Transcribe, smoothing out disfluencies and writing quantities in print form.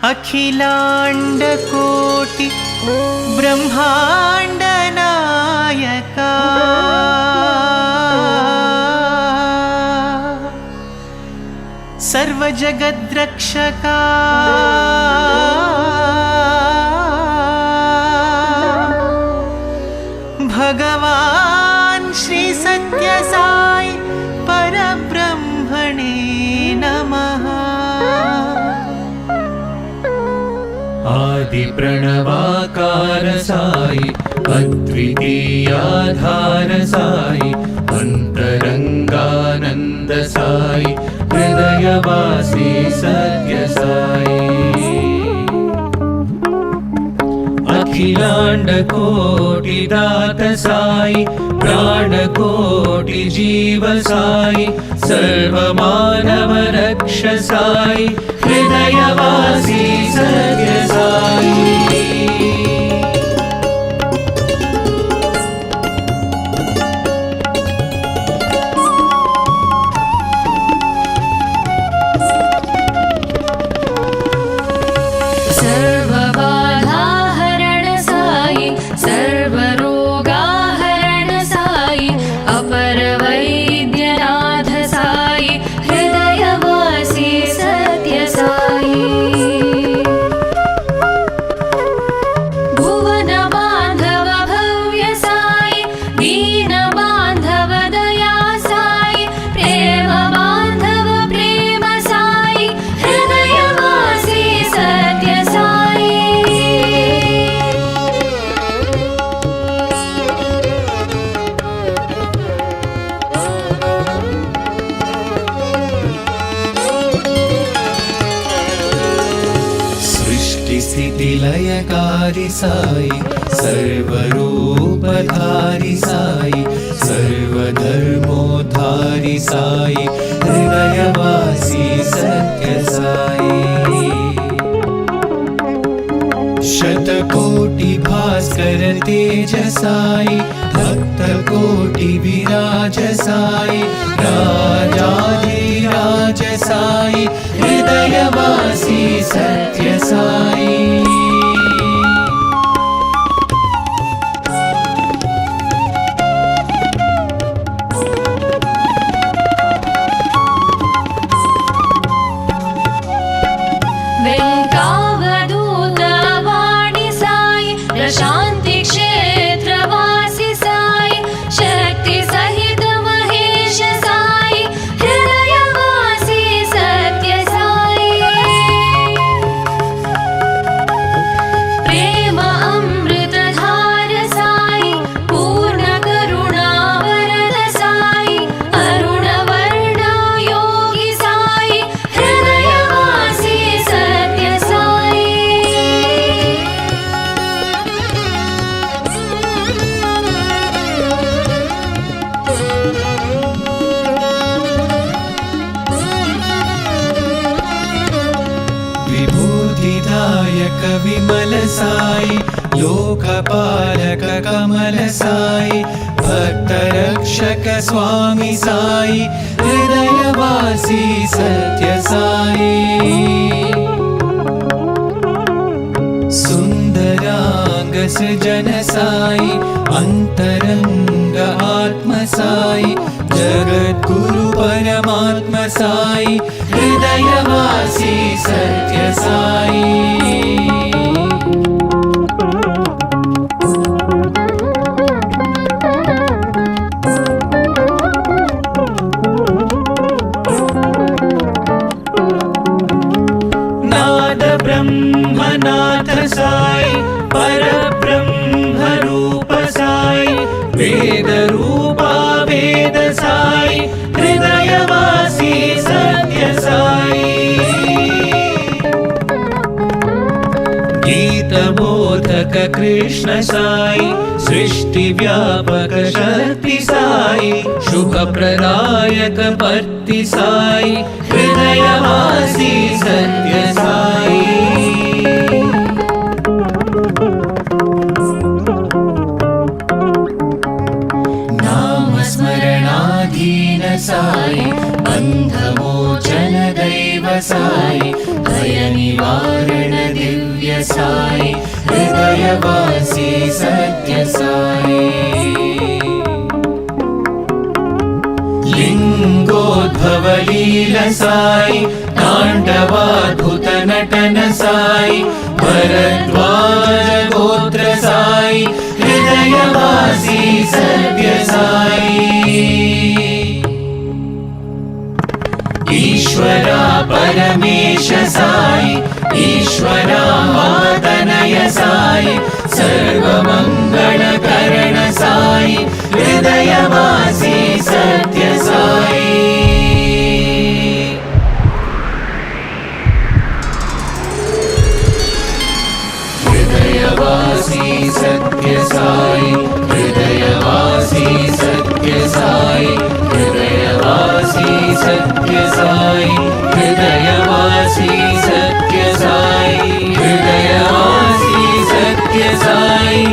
अखिलाण्डकोटि ब्रह्माण्ड नायका सर्वजगद्रक्षका भगवान् श्री सत्य साई परब्रह्मणे नमः। आदि प्रणवाकार साई अद्वितीयाधार साई अंतरंगानंद साई हृदयवासी सत्य साई। अखिलांड कोटि दात साई प्राणकोटि जीव साई सर्वमानव रक्ष साई हृदयवासी सत्य साई। सर्वबाधाहरण साई सर्वरोगाहरण साई अपर वैद्यनाथ साई हृदयवासी सत्य साई। भुवन बांधव भव्य साई दीन बांधव दया साई प्रेम बांधव प्रेम साई हृदयवासी सत्य साई। सृष्टि स्थिति लयकारी साई सर्वरूपधारी साई सर्वधर्मोद्धारी साई हृदयवासी सत्य साई। शतकोटि भास्कर तेज साई भक्त कोटि विराज साई राजाधिराज साई हृदयवासी सत्य साई। वेंकावधूत वाणी साई प्रशांति क्षेत्रवासी साई शक्ति सहित महेश साई हृदयवासी सत्य साई। प्रेम अमृत धार साई पूर्ण करुणा वरद साई अरुण वर्ण योगी साई हृदयवासी सत्य साई। विभूतिदायक विमल साई लोकपालक कमल साई भक्त रक्षक स्वामी साई हृदयवासी सत्य साई। सुंदरांग सृजन साई अंतरंग आत्म साई जगद्गुरु परमात्म साई हृदयवासी सत्य साई। नाद ब्रह्मनाथ साई परब्रह्म रूप साई वेद रूपा वेद साई हृदयवासी सत्य साई। गीत बोधक कृष्ण साई सृष्टि व्यापक शक्ति साई सुख प्रदायक पत्ति साई हृदयवासी सत्य साई। नाम स्मरणाधीन साई बंधमोचन दैव साई भय निवारण दिव्य साई हृदयवासी सत्य साई लिंगोद्भव लील साई तांडवाद्भुत नटन साई भरद्वाज गोत्र साई हृदयवासी सत्य साई ईश्वरा परमेश साई ईश्वरा मातनय साई सर्वमंगल करण साई हृदयवासी सत्य साई हृदयवासी सत्य साई हृदयवासी सत्य साई हृदयवासी सत्य साई हृदयवासी सत्य साई हृदयवासी सत्य साई